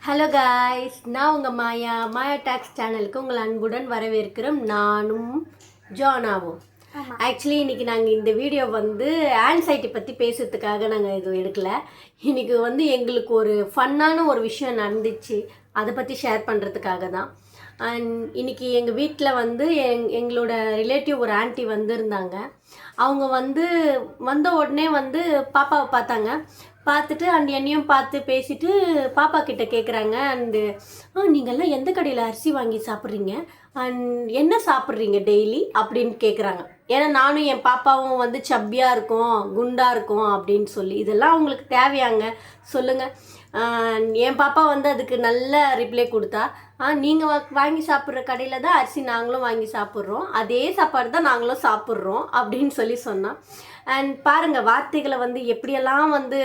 Hello guys, நான் உங்கள் மாயா tax சேனலுக்கு உங்கள் அன்புடன் வரவேற்கிறோம். நானும் ஜானாவும். ஆக்சுவலி இன்றைக்கி நாங்கள் இந்த வீடியோ வந்து ஆன்சைட்டி பற்றி பேசுறதுக்காக நாங்கள் இது எடுக்கலை. இன்றைக்கி வந்து எங்களுக்கு ஒரு ஃபன்னான ஒரு விஷயம் நடந்துச்சு, அதை பற்றி ஷேர் பண்ணுறதுக்காக தான். அண்ட் இன்றைக்கி எங்கள் வீட்டில் வந்து எங்களோட ரிலேட்டிவ் ஒரு ஆன்ட்டி வந்திருந்தாங்க. அவங்க வந்து வந்த உடனே வந்து பாப்பாவை பார்த்தாங்க. பார்த்துட்டு அண்ட் என்னையும் பார்த்து பேசிட்டு பாப்பா கிட்ட கேட்குறாங்க. அண்டு நீங்கள்லாம் எந்த கடையில் அரிசி வாங்கி சாப்பிட்றீங்க, அண்ட் என்ன சாப்பிட்றீங்க டெய்லி அப்படின்னு கேட்குறாங்க. ஏன்னா நானும் என் பாப்பாவும் வந்து சப்பியாக இருக்கோம், குண்டாக இருக்கோம் அப்படின்னு சொல்லி, இதெல்லாம் அவங்களுக்கு தேவையாங்க சொல்லுங்கள். என் பாப்பா வந்து அதுக்கு நல்ல ரிப்ளை கொடுத்தா, நீங்கள் வாங்கி சாப்பிட்ற கடையில் தான் அரிசி நாங்களும் வாங்கி சாப்பிட்றோம், அதே சாப்பாடு தான் நாங்களும் சாப்பிட்றோம் அப்படின்னு சொல்லி சொன்னான். அண்ட் பாருங்கள், வார்த்தைகளை வந்து எப்படியெல்லாம் வந்து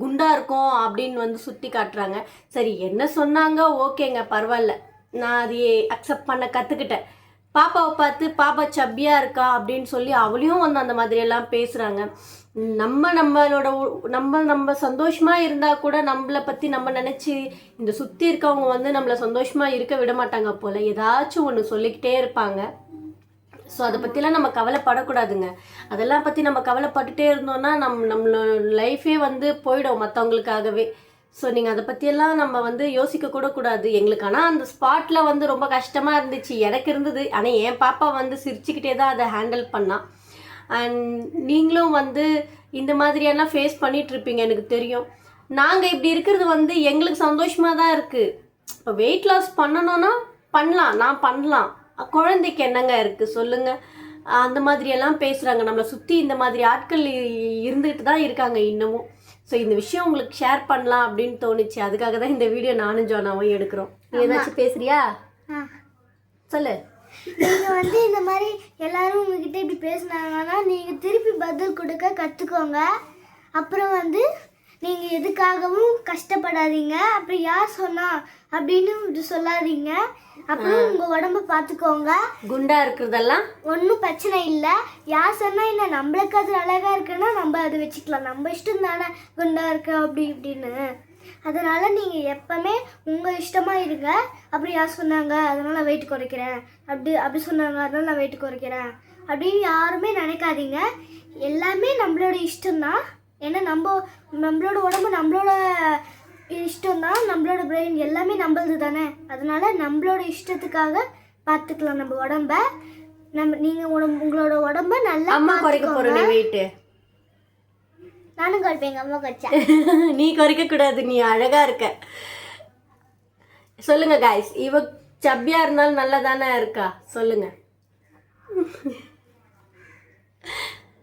குண்டாக இருக்கும் அப்படின்னு வந்து சுட்டி காட்டுறாங்க. சரி, என்ன சொன்னாங்க, ஓகேங்க, பரவாயில்ல, நான் அதையே அக்செப்ட் பண்ண கற்றுக்கிட்டேன். பாப்பாவை பார்த்து பாப்பா சப்பியாக இருக்கா அப்படின்னு சொல்லி அவளையும் வந்து அந்த மாதிரியெல்லாம் பேசுகிறாங்க. நம்ம சந்தோஷமாக இருந்தால் கூட நம்மளை பற்றி நம்ம நினச்சி இந்த சுற்றி இருக்கவங்க வந்து நம்மளை சந்தோஷமாக இருக்க விட மாட்டாங்க போல், ஏதாச்சும் ஒன்று சொல்லிக்கிட்டே இருப்பாங்க. ஸோ அதை பற்றிலாம் நம்ம கவலைப்படக்கூடாதுங்க. அதெல்லாம் பற்றி நம்ம கவலைப்பட்டுட்டே இருந்தோம்னா நம்மளோட லைஃபே வந்து போயிடும் மற்றவங்களுக்காகவே. ஸோ நீங்கள் அதை பற்றியெல்லாம் நம்ம வந்து யோசிக்க கூட கூடாது எங்களுக்கு. ஆனால் அந்த ஸ்பாட்டில் வந்து ரொம்ப கஷ்டமாக இருந்துச்சு, எனக்கு இருந்தது. ஆனால் என் பாப்பா வந்து சிரிச்சுக்கிட்டே தான் அதை ஹேண்டில் பண்ணான். அண்ட் நீங்களும் வந்து இந்த மாதிரியெல்லாம் ஃபேஸ் பண்ணிகிட்ருப்பீங்க, எனக்கு தெரியும். நாங்கள் இப்படி இருக்கிறது வந்து எங்களுக்கு சந்தோஷமாக தான் இருக்குது. இப்போ வெயிட் லாஸ் பண்ணணுன்னா பண்ணலாம், நான் பண்ணலாம், குழந்தைக்கு என்னங்க இருக்குது சொல்லுங்கள். அந்த மாதிரியெல்லாம் பேசுகிறாங்க. நம்மளை சுற்றி இந்த மாதிரி ஆட்கள் இருந்துகிட்டு தான் இருக்காங்க இன்னமும். ஸோ இந்த விஷயம் உங்களுக்கு ஷேர் பண்ணலாம் அப்படின்னு தோணுச்சு, அதுக்காக தான் இந்த வீடியோ நானும் ஜானாவும் எடுக்கிறோம். நீ ஏதாச்சும் பேசுறியா? சொல்லு. நீங்கள் வந்து இந்த மாதிரி எல்லாரும் உங்ககிட்ட இப்படி பேசுனாங்கன்னா நீங்கள் திருப்பி பதில் கொடுக்க கற்றுக்கோங்க. அப்புறம் வந்து நீங்கள் எதுக்காகவும் கஷ்டப்படாதீங்க. அப்படி யார் சொன்னா அப்படின்னு இது சொல்லாதீங்க. அப்புறம் உங்கள் உடம்ப பார்த்துக்கோங்க. குண்டா இருக்கிறதெல்லாம் ஒன்றும் பிரச்சனை இல்லை. யார் சொன்னால் என்ன, நம்மளுக்கு அது அழகாக இருக்குன்னா நம்ம அதை வச்சுக்கலாம். நம்ம இஷ்டம் தானே குண்டா இருக்க அப்படி இப்படின்னு. அதனால் நீங்கள் எப்போவுமே உங்கள் இஷ்டமாக இருங்க. அப்படி யார் சொன்னாங்க அதனால் நான் வெயிட் குறைக்கிறேன், அப்படி சொன்னாங்க அதனால் நான் வெயிட் குறைக்கிறேன் அப்படின்னு யாருமே நினைக்காதீங்க. எல்லாமே நம்மளோட இஷ்டம்தான். ஏன்னா நம்மளோட உடம்பு நம்மளோட இஷ்டம் தான், நம்மளோட பிரெயின் எல்லாமே நம்மளது தானே. அதனால நம்மளோட இஷ்டத்துக்காக பார்த்துக்கலாம் நம்ம உடம்ப. நீங்கள் உங்களோட உடம்ப நல்லா குறைக்க போகிறேன் வெயிட்டு. நானும் குறைப்பேன், எங்கள் அம்மா குறைச்சா. நீ குறைக்க கூடாது, நீ அழகா இருக்க. சொல்லுங்க காய்ஸ், இவ சப்பியா இருந்தாலும் நல்லா தானே இருக்கா சொல்லுங்க.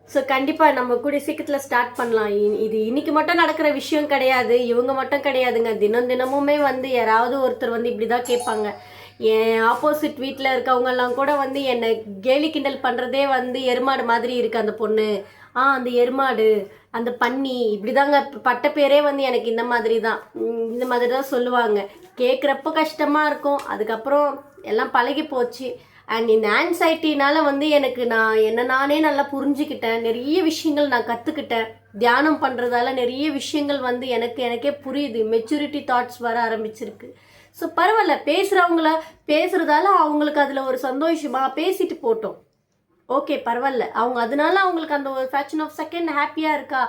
ஸோ கண்டிப்பாக நம்ம கூடிய சீக்கிரத்தில் ஸ்டார்ட் பண்ணலாம். இது இன்னைக்கு மட்டும் நடக்கிற விஷயம் கிடையாது, இவங்க மட்டும் கிடையாதுங்க. தினமுமே வந்து யாராவது ஒருத்தர் வந்து இப்படி தான் கேட்பாங்க. என் ஆப்போசிட் வீட்டில் இருக்கவங்கெல்லாம் கூட வந்து என்னை கேலி கிண்டல் பண்ணுறதே வந்து எருமாடு மாதிரி இருக்குது அந்த பொண்ணு, அந்த எருமாடு, அந்த பன்னி, இப்படி தாங்க பட்ட பேரே வந்து எனக்கு இந்த மாதிரி தான் சொல்லுவாங்க. கேட்குறப்போ கஷ்டமாக இருக்கும், அதுக்கப்புறம் எல்லாம் பழகி போச்சு. அண்ட் இந்த ஆன்சைட்டினால் வந்து எனக்கு நானே நல்லா புரிஞ்சுக்கிட்டேன். நிறைய விஷயங்கள் நான் கற்றுக்கிட்டேன். தியானம் பண்ணுறதால நிறைய விஷயங்கள் வந்து எனக்கே புரியுது. மெச்சூரிட்டி தாட்ஸ் வர ஆரம்பிச்சிருக்கு. ஸோ பரவாயில்ல, பேசுகிறதால அவங்களுக்கு அதில் ஒரு சந்தோஷமாக பேசிட்டு போட்டோம், ஓகே பரவாயில்ல. அவங்க அதனால அவங்களுக்கு அந்த ஒரு ஃப்ராக்ஷன் ஆஃப் செகண்ட் ஹாப்பியாக இருக்கா,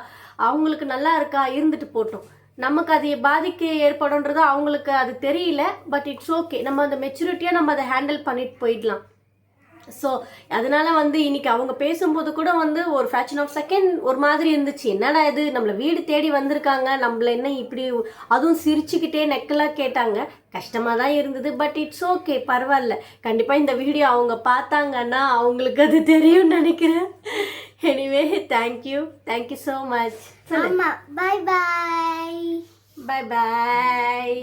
அவங்களுக்கு நல்லா இருக்கா, இருந்துட்டு போட்டோம். நமக்கு அது பாதிக்க ஏற்படும்ன்றது அவங்களுக்கு அது தெரியல, பட் இட்ஸ் ஓகே. நம்ம அந்த மெச்சூரிட்டியாக நம்ம அதை ஹேண்டில் பண்ணிட்டு போயிடலாம். ஸோ அதனால் வந்து இன்றைக்கி அவங்க பேசும்போது கூட வந்து ஒரு ஃப்ராக்ஷன் ஆஃப் செகண்ட் ஒரு மாதிரி இருந்துச்சு. என்னடா இது, நம்மளை வீடு தேடி வந்திருக்காங்க, நம்மளை என்ன இப்படி, அதுவும் சிரிச்சுக்கிட்டே நெக்கலாக கேட்டாங்க. கஷ்டமாக தான் இருந்தது, பட் இட்ஸ் ஓகே, பரவாயில்ல. கண்டிப்பாக இந்த வீடியோ அவங்க பார்த்தாங்கன்னா அவங்களுக்கு அது தெரியும்னு நினைக்கிறேன். Anyway, thank you so much. Bye bye. Bye பாய்.